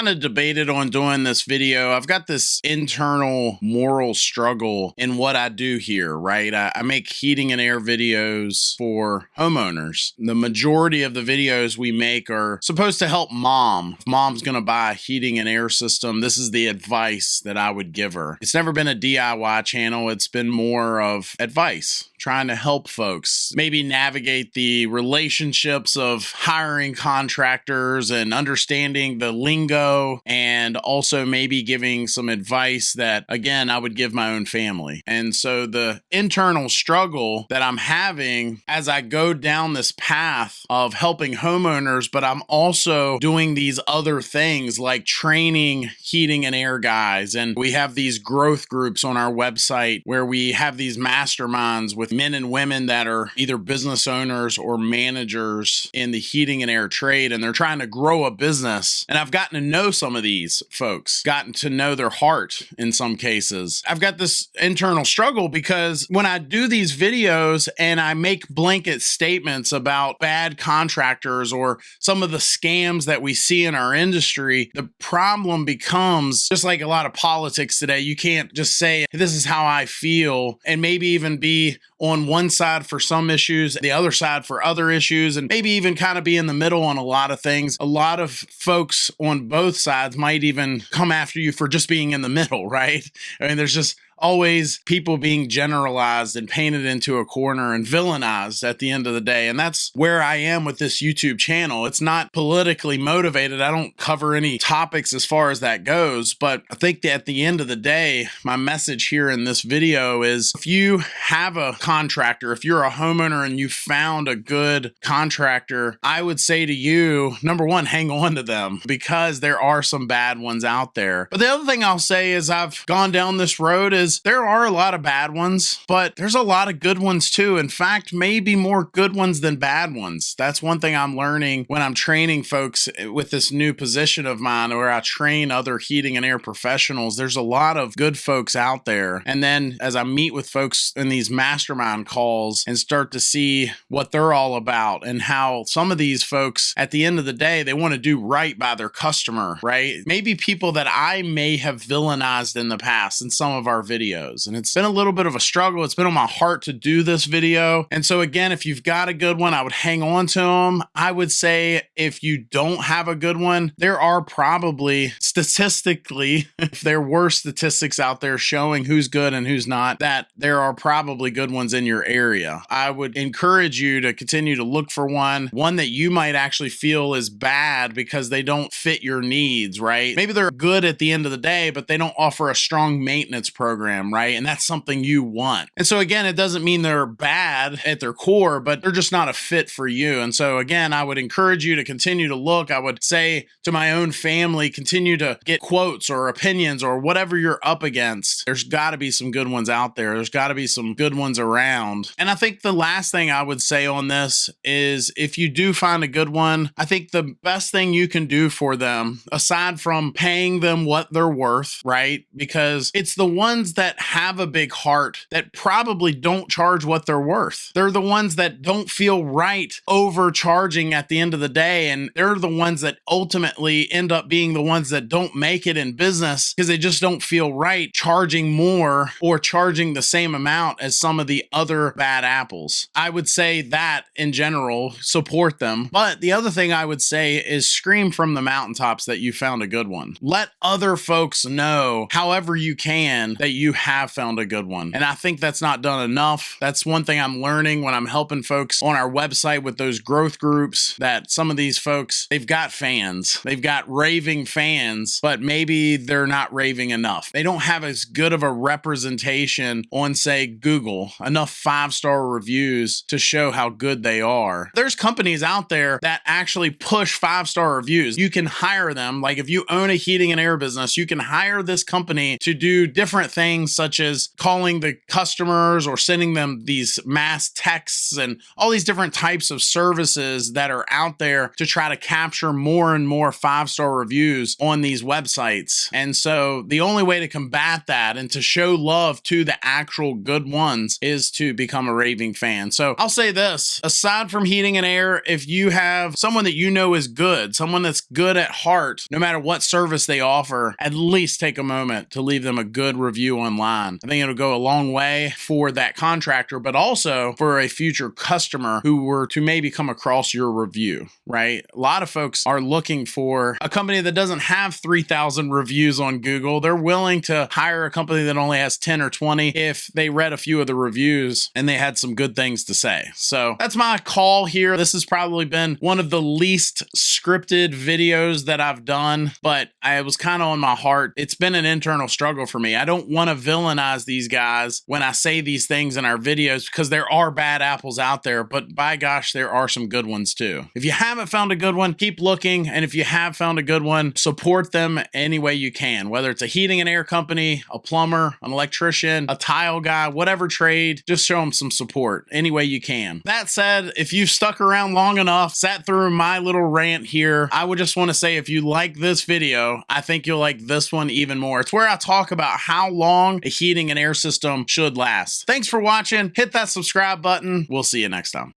kind of debated on doing this video. I've got this internal moral struggle in what I do here, right? I make heating and air videos for homeowners. The majority of the videos we make are supposed to help mom. If mom's going to buy a heating and air system, this is the advice that I would give her. It's never been a DIY channel. It's been more of advice, trying to help folks maybe navigate the relationships of hiring contractors and understanding the lingo, and also maybe giving some advice that, again, I would give my own family. And so the internal struggle that I'm having as I go down this path of helping homeowners, but I'm also doing these other things like training heating and air guys. And we have these growth groups on our website where we have these masterminds with men and women that are either business owners or managers in the heating and air trade, and they're trying to grow a business. And I've gotten to know some of these folks, gotten to know their heart in some cases. I've got this internal struggle because when I do these videos and I make blanket statements about bad contractors or some of the scams that we see in our industry, the problem becomes, just like a lot of politics today, you can't just say, this is how I feel, and maybe even be on one side for some issues, the other side for other issues, and maybe even kind of be in the middle on a lot of things. A lot of folks on both sides might even come after you for just being in the middle, right? I mean, there's just always people being generalized and painted into a corner and villainized at the end of the day. And that's where I am with this YouTube channel. It's not politically motivated. I don't cover any topics as far as that goes. But I think that at the end of the day, my message here in this video is, if you have a contractor, if you're a homeowner and you found a good contractor, I would say to you, number one, hang on to them, because there are some bad ones out there. But the other thing I'll say is, I've gone down this road is, there are a lot of bad ones, but there's a lot of good ones too. In fact, maybe more good ones than bad ones. That's one thing I'm learning when I'm training folks with this new position of mine where I train other heating and air professionals. There's a lot of good folks out there. And then as I meet with folks in these mastermind calls and start to see what they're all about and how some of these folks, at the end of the day, they want to do right by their customer, right? Maybe people that I may have villainized in the past in some of our videos. And it's been a little bit of a struggle. It's been on my heart to do this video. And so again, if you've got a good one, I would hang on to them. I would say if you don't have a good one, there are probably statistically, if there were statistics out there showing who's good and who's not, that there are probably good ones in your area. I would encourage you to continue to look for one that you might actually feel is bad because they don't fit your needs, right? Maybe they're good at the end of the day, but they don't offer a strong maintenance program, right? And that's something you want. And so again, it doesn't mean they're bad at their core, but they're just not a fit for you. And so again, I would encourage you to continue to look. I would say to my own family, continue to get quotes or opinions or whatever you're up against. There's got to be some good ones out there. There's got to be some good ones around. And I think the last thing I would say on this is, if you do find a good one, I think the best thing you can do for them, aside from paying them what they're worth, right? Because it's the ones that have a big heart that probably don't charge what they're worth. They're the ones that don't feel right overcharging at the end of the day. And they're the ones that ultimately end up being the ones that don't make it in business because they just don't feel right charging more or charging the same amount as some of the other bad apples. I would say that in general, support them. But the other thing I would say is, scream from the mountaintops that you found a good one. Let other folks know, however you can, that you have found a good one. And I think that's not done enough. That's one thing I'm learning when I'm helping folks on our website with those growth groups, that some of these folks, they've got fans. They've got raving fans, but maybe they're not raving enough. They don't have as good of a representation on, say, Google, enough 5-star reviews to show how good they are. There's companies out there that actually push 5-star reviews. You can hire them. Like if you own a heating and air business, you can hire this company to do different things things such as calling the customers or sending them these mass texts and all these different types of services that are out there to try to capture more and more 5-star reviews on these websites. And so the only way to combat that and to show love to the actual good ones is to become a raving fan. So I'll say this, aside from heating and air, if you have someone that you know is good, someone that's good at heart, no matter what service they offer, at least take a moment to leave them a good review online. I think it'll go a long way for that contractor, but also for a future customer who were to maybe come across your review, right? A lot of folks are looking for a company that doesn't have 3,000 reviews on Google. They're willing to hire a company that only has 10 or 20 if they read a few of the reviews and they had some good things to say. So that's my call here. This has probably been one of the least scripted videos that I've done, but I was kind of on my heart. It's been an internal struggle for me. I don't want to villainize these guys when I say these things in our videos because there are bad apples out there, but by gosh, there are some good ones too. If you haven't found a good one, keep looking. And if you have found a good one, support them any way you can, whether it's a heating and air company, a plumber, an electrician, a tile guy, whatever trade, just show them some support any way you can. That said, if you've stuck around long enough, sat through my little rant here, I would just want to say if you like this video, I think you'll like this one even more. It's where I talk about how long a heating and air system should last. Thanks for watching. Hit that subscribe button. We'll see you next time.